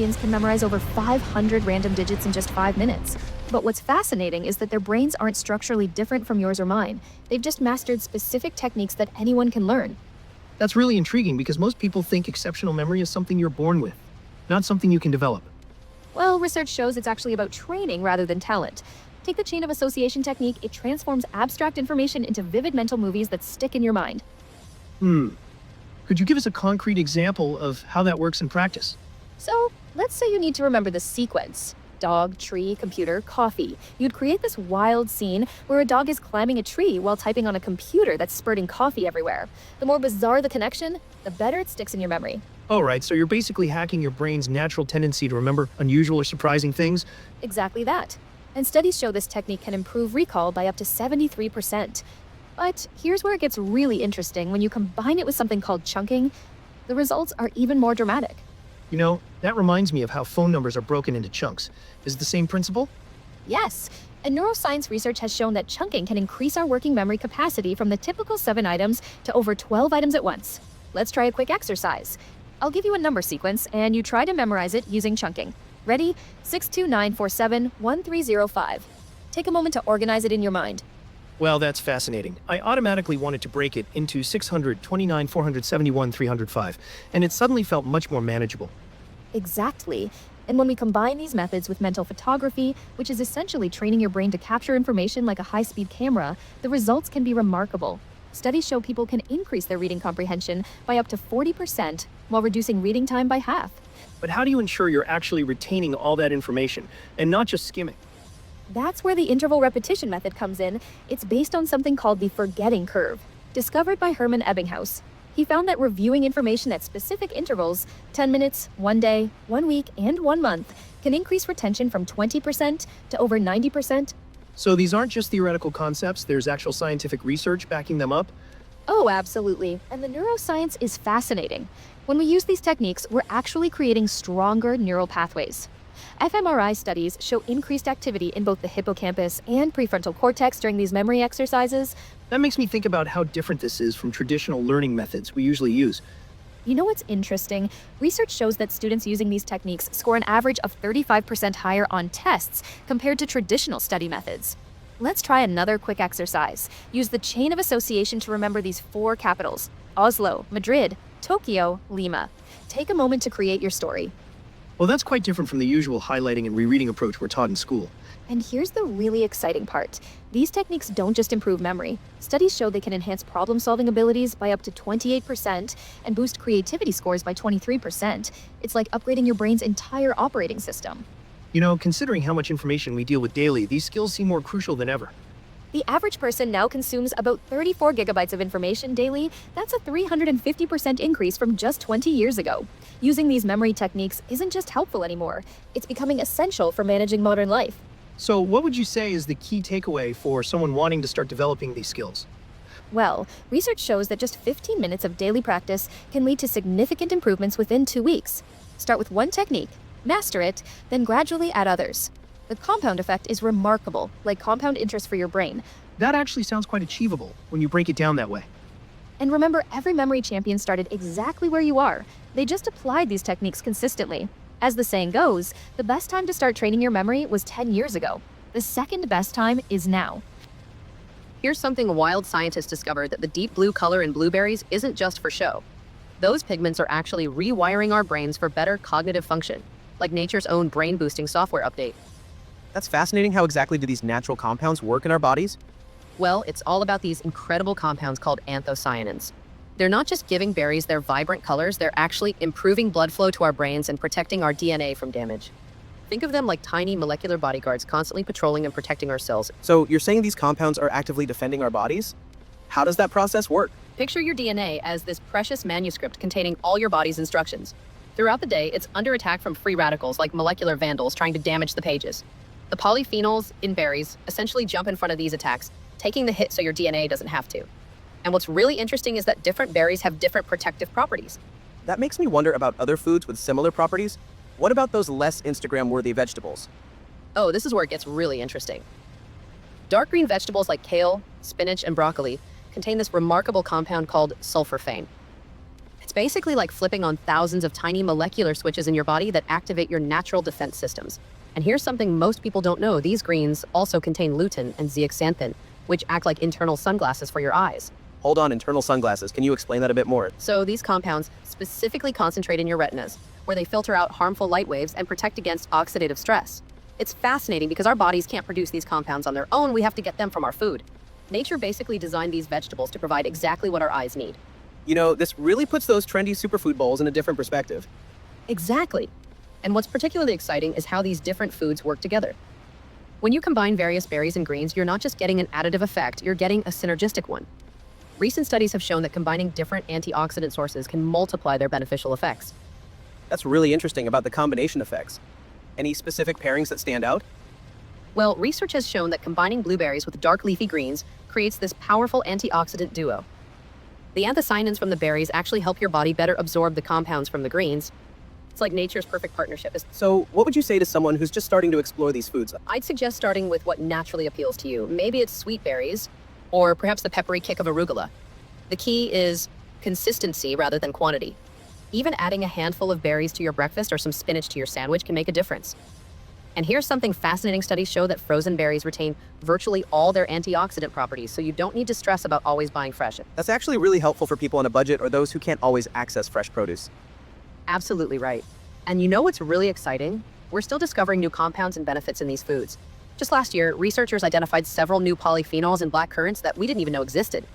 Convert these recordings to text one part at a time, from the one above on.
champions can memorize over 500 random digits in just 5 minutes. But what's fascinating is that their brains aren't structurally different from yours or mine. They've just mastered specific techniques that anyone can learn. That's really intriguing because most people think exceptional memory is something you're born with, not something you can develop. Well, research shows it's actually about training rather than talent. Take the chain of association technique, it transforms abstract information into vivid mental movies that stick in your mind. Could you give us a concrete example of how that works in practice? So, let's say you need to remember the sequence. Dog, tree, computer, coffee. You'd create this wild scene where a dog is climbing a tree while typing on a computer that's spurting coffee everywhere. The more bizarre the connection, the better it sticks in your memory. All right, so you're basically hacking your brain's natural tendency to remember unusual or surprising things? Exactly that. And studies show this technique can improve recall by up to 73%. But here's where it gets really interesting. When you combine it with something called chunking, the results are even more dramatic. You know, that reminds me of how phone numbers are broken into chunks. Is it the same principle? Yes, and neuroscience research has shown that chunking can increase our working memory capacity from the typical 7 items to over 12 items at once. Let's try a quick exercise. I'll give you a number sequence, and you try to memorize it using chunking. Ready? 629471305. Take a moment to organize it in your mind. Well, that's fascinating. I automatically wanted to break it into 629, 471, 305, and it suddenly felt much more manageable. Exactly. And when we combine these methods with mental photography, which is essentially training your brain to capture information like a high-speed camera, the results can be remarkable. Studies show people can increase their reading comprehension by up to 40% while reducing reading time by half. But how do you ensure you're actually retaining all that information and not just skimming? That's where the interval repetition method comes in. It's based on something called the forgetting curve, discovered by Hermann Ebbinghaus. He found that reviewing information at specific intervals, 10 minutes, 1 day, 1 week, and 1 month, can increase retention from 20% to over 90%. So these aren't just theoretical concepts, there's actual scientific research backing them up? Oh, absolutely. And the neuroscience is fascinating. When we use these techniques, we're actually creating stronger neural pathways. fMRI studies show increased activity in both the hippocampus and prefrontal cortex during these memory exercises. That makes me think about how different this is from traditional learning methods we usually use. You know what's interesting? Research shows that students using these techniques score an average of 35% higher on tests compared to traditional study methods. Let's try another quick exercise. Use the chain of association to remember these 4 capitals: Oslo, Madrid, Tokyo, Lima. Take a moment to create your story. Well, that's quite different from the usual highlighting and rereading approach we're taught in school. And here's the really exciting part. These techniques don't just improve memory. Studies show they can enhance problem-solving abilities by up to 28% and boost creativity scores by 23%. It's like upgrading your brain's entire operating system. You know, considering how much information we deal with daily, these skills seem more crucial than ever. The average person now consumes about 34 gigabytes of information daily. That's a 350% increase from just 20 years ago. Using these memory techniques isn't just helpful anymore. It's becoming essential for managing modern life. So what would you say is the key takeaway for someone wanting to start developing these skills? Well, research shows that just 15 minutes of daily practice can lead to significant improvements within 2 weeks. Start with one technique, master it, then gradually add others. The compound effect is remarkable, like compound interest for your brain. That actually sounds quite achievable when you break it down that way. And remember, every memory champion started exactly where you are. They just applied these techniques consistently. As the saying goes, the best time to start training your memory was 10 years ago. The second best time is now. Here's something a wild scientist discovered: that the deep blue color in blueberries isn't just for show. Those pigments are actually rewiring our brains for better cognitive function, like nature's own brain-boosting software update. That's fascinating. How exactly do these natural compounds work in our bodies? Well, it's all about these incredible compounds called anthocyanins. They're not just giving berries their vibrant colors, they're actually improving blood flow to our brains and protecting our DNA from damage. Think of them like tiny molecular bodyguards constantly patrolling and protecting our cells. So you're saying these compounds are actively defending our bodies? How does that process work? Picture your DNA as this precious manuscript containing all your body's instructions. Throughout the day, it's under attack from free radicals like molecular vandals trying to damage the pages. The polyphenols in berries essentially jump in front of these attacks, taking the hit so your DNA doesn't have to. And what's really interesting is that different berries have different protective properties. That makes me wonder about other foods with similar properties. What about those less Instagram-worthy vegetables? Oh, this is where it gets really interesting. Dark green vegetables like kale, spinach, and broccoli contain this remarkable compound called sulforaphane. It's It's basically like flipping on thousands of tiny molecular switches in your body that activate your natural defense systems. And here's something most people don't know. These greens also contain lutein and zeaxanthin, which act like internal sunglasses for your eyes. Hold on, internal sunglasses. Can you explain that a bit more? So these compounds specifically concentrate in your retinas, where they filter out harmful light waves and protect against oxidative stress. It's fascinating because our bodies can't produce these compounds on their own. We have to get them from our food. Nature basically designed these vegetables to provide exactly what our eyes need. You know, this really puts those trendy superfood bowls in a different perspective. Exactly. And what's particularly exciting is how these different foods work together. When you combine various berries and greens, you're not just getting an additive effect, you're getting a synergistic one. Recent studies have shown that combining different antioxidant sources can multiply their beneficial effects. That's really interesting about the combination effects. Any specific pairings that stand out? Well, research has shown that combining blueberries with dark leafy greens creates this powerful antioxidant duo. The anthocyanins from the berries actually help your body better absorb the compounds from the greens. It's like nature's perfect partnership. So, what would you say to someone who's just starting to explore these foods? I'd suggest starting with what naturally appeals to you. Maybe it's sweet berries, or perhaps the peppery kick of arugula. The key is consistency rather than quantity. Even adding a handful of berries to your breakfast or some spinach to your sandwich can make a difference. And here's something fascinating. Studies show that frozen berries retain virtually all their antioxidant properties, so you don't need to stress about always buying fresh. That's actually really helpful for people on a budget or those who can't always access fresh produce. Absolutely right. And you know what's really exciting? We're still discovering new compounds and benefits in these foods. Just last year, researchers identified several new polyphenols in black currants that we didn't even know existed.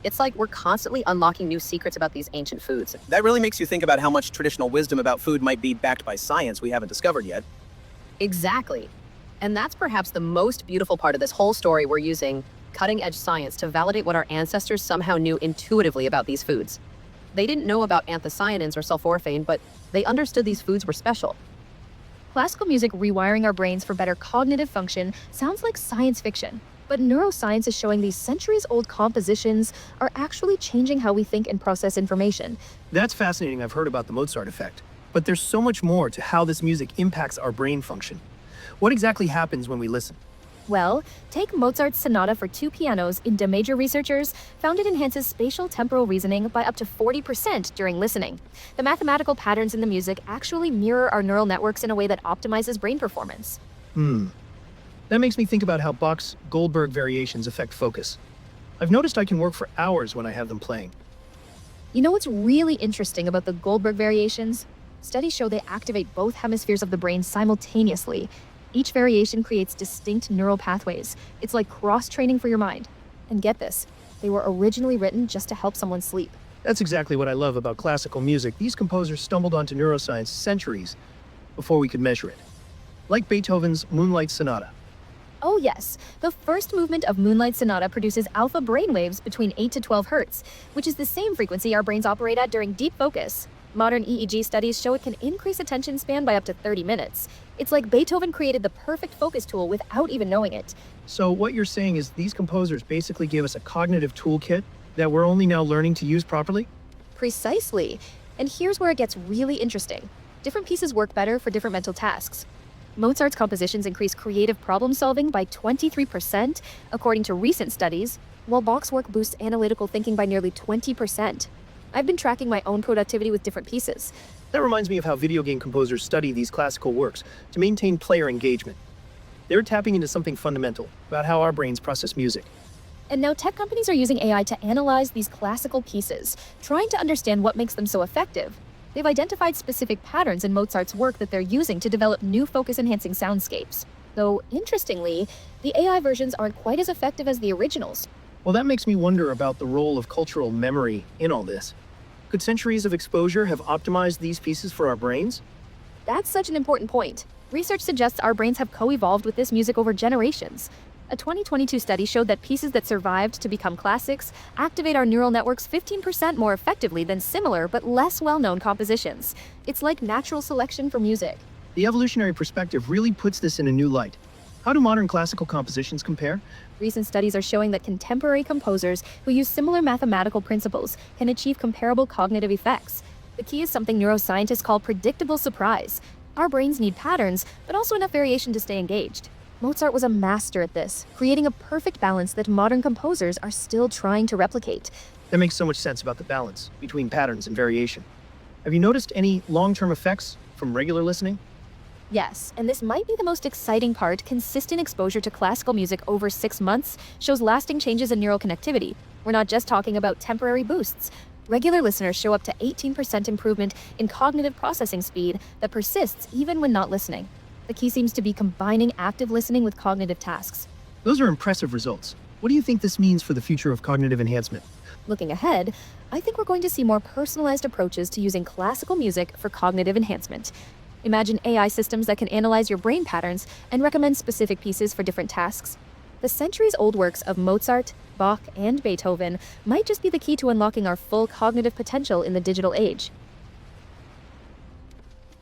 It's like we're constantly unlocking new secrets about these ancient foods. That really makes you think about how much traditional wisdom about food might be backed by science we haven't discovered yet. Exactly. And that's perhaps the most beautiful part of this whole story. We're using cutting-edge science to validate what our ancestors somehow knew intuitively about these foods. They didn't know about anthocyanins or sulforaphane, but they understood these foods were special. Classical music rewiring our brains for better cognitive function sounds like science fiction, but neuroscience is showing these centuries-old compositions are actually changing how we think and process information. That's fascinating. I've heard about the Mozart effect. But there's so much more to how this music impacts our brain function. What exactly happens when we listen? Well, take Mozart's Sonata for two pianos in D major. Researchers found it enhances spatial temporal reasoning by up to 40% during listening. The mathematical patterns in the music actually mirror our neural networks in a way that optimizes brain performance. That makes me think about how Bach's Goldberg variations affect focus. I've noticed I can work for hours when I have them playing. You know what's really interesting about the Goldberg variations? Studies show they activate both hemispheres of the brain simultaneously. Each variation creates distinct neural pathways. It's like cross-training for your mind. And get this, they were originally written just to help someone sleep. That's exactly what I love about classical music. These composers stumbled onto neuroscience centuries before we could measure it. Like Beethoven's Moonlight Sonata. Oh yes, the first movement of Moonlight Sonata produces alpha brainwaves between 8 to 12 hertz, which is the same frequency our brains operate at during deep focus. Modern EEG studies show it can increase attention span by up to 30 minutes. It's like Beethoven created the perfect focus tool without even knowing it. So what you're saying is these composers basically gave us a cognitive toolkit that we're only now learning to use properly? Precisely. And here's where it gets really interesting. Different pieces work better for different mental tasks. Mozart's compositions increase creative problem solving by 23%, according to recent studies, while Bach's work boosts analytical thinking by nearly 20%. I've been tracking my own productivity with different pieces. That reminds me of how video game composers study these classical works to maintain player engagement. They're tapping into something fundamental about how our brains process music. And now tech companies are using AI to analyze these classical pieces, trying to understand what makes them so effective. They've identified specific patterns in Mozart's work that they're using to develop new focus-enhancing soundscapes. Though, interestingly, the AI versions aren't quite as effective as the originals. Well, that makes me wonder about the role of cultural memory in all this. Could centuries of exposure have optimized these pieces for our brains? That's such an important point. Research suggests our brains have co-evolved with this music over generations. A 2022 study showed that pieces that survived to become classics activate our neural networks 15% more effectively than similar but less well-known compositions. It's like natural selection for music. The evolutionary perspective really puts this in a new light. How do modern classical compositions compare? Recent studies are showing that contemporary composers who use similar mathematical principles can achieve comparable cognitive effects. The key is something neuroscientists call predictable surprise. Our brains need patterns, but also enough variation to stay engaged. Mozart was a master at this, creating a perfect balance that modern composers are still trying to replicate. That makes so much sense about the balance between patterns and variation. Have you noticed any long-term effects from regular listening? Yes, and this might be the most exciting part. Consistent exposure to classical music over 6 months shows lasting changes in neural connectivity. We're not just talking about temporary boosts. Regular listeners show up to 18% improvement in cognitive processing speed that persists even when not listening. The key seems to be combining active listening with cognitive tasks. Those are impressive results. What do you think this means for the future of cognitive enhancement? Looking ahead, I think we're going to see more personalized approaches to using classical music for cognitive enhancement. Imagine AI systems that can analyze your brain patterns and recommend specific pieces for different tasks. The centuries-old works of Mozart, Bach, and Beethoven might just be the key to unlocking our full cognitive potential in the digital age.